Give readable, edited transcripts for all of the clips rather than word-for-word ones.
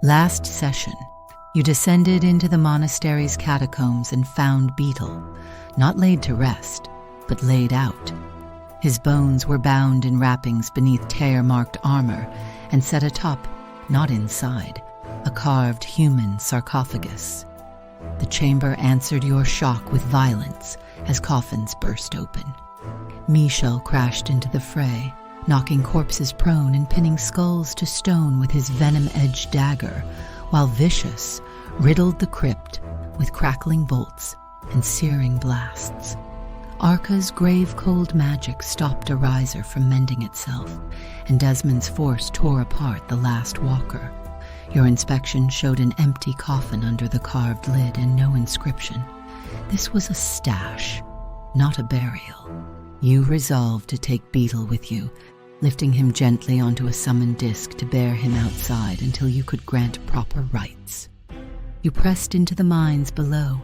Last session, you descended into the monastery's catacombs and found Beetle, not laid to rest, but laid out. His bones were bound in wrappings beneath tear-marked armor and set atop, not inside, a carved human sarcophagus. The chamber answered your shock with violence as coffins burst open. Michel crashed into the fray, knocking corpses prone and pinning skulls to stone with his venom-edged dagger, while Vicious riddled the crypt with crackling bolts and searing blasts. Arca's grave-cold magic stopped a riser from mending itself, and Desmond's force tore apart the last walker. Your inspection showed an empty coffin under the carved lid and no inscription. This was a stash, not a burial. You resolved to take Beetle with you, lifting him gently onto a summoned disc to bear him outside until you could grant proper rites. You pressed into the mines below,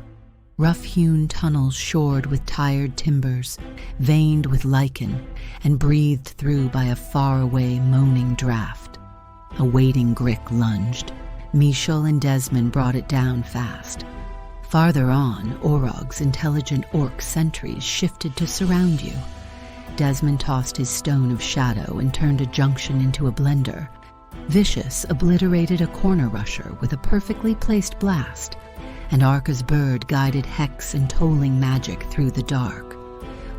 rough-hewn tunnels shored with tired timbers, veined with lichen, and breathed through by a far-away moaning draft. A waiting Grick lunged. Michel and Desmond brought it down fast. Farther on, Orog's intelligent orc sentries shifted to surround you. Desmond tossed his stone of shadow and turned a junction into a blender. Vicious obliterated a corner rusher with a perfectly placed blast, and Arca's bird guided hex and tolling magic through the dark.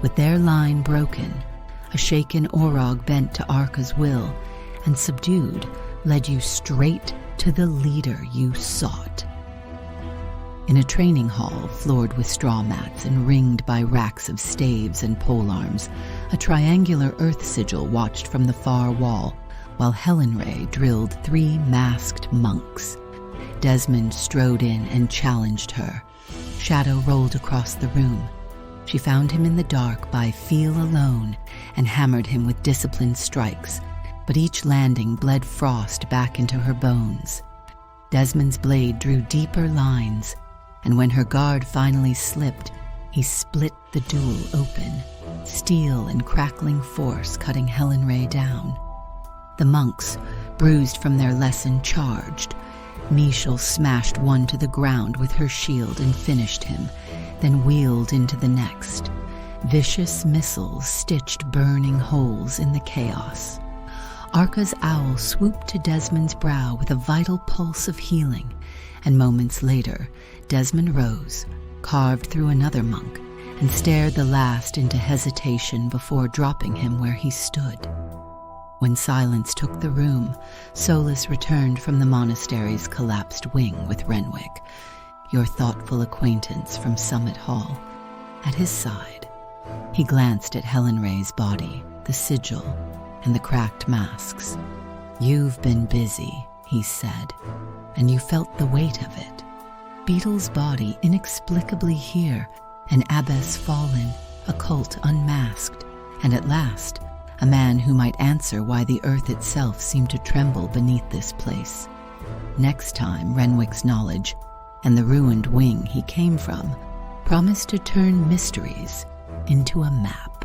With their line broken, a shaken Orog bent to Arca's will, and subdued, led you straight to the leader you sought. In a training hall floored with straw mats and ringed by racks of staves and polearms, a triangular earth sigil watched from the far wall, while Helenray drilled 3 masked monks. Desmond strode in and challenged her. Shadow rolled across the room. She found him in the dark by feel alone and hammered him with disciplined strikes, but each landing bled frost back into her bones. Desmond's blade drew deeper lines, and when her guard finally slipped, he split the duel open, steel and crackling force cutting Helenray down. The monks, bruised from their lesson, charged. Michel smashed one to the ground with her shield and finished him, then wheeled into the next. Vicious missiles stitched burning holes in the chaos. Arca's owl swooped to Desmond's brow with a vital pulse of healing, and moments later, Desmond rose, carved through another monk, and stared the last into hesitation before dropping him where he stood. When silence took the room, Solus returned from the monastery's collapsed wing with Renwick, your thoughtful acquaintance from Summit Hall. At his side, he glanced at Helenray's body, the sigil, and the cracked masks. "You've been busy," he said, "and you felt the weight of it. Beetle's body inexplicably here, an abbess fallen, a cult unmasked, and at last, a man who might answer why the earth itself seemed to tremble beneath this place. Next time, Renwick's knowledge, and the ruined wing he came from, promised to turn mysteries into a map."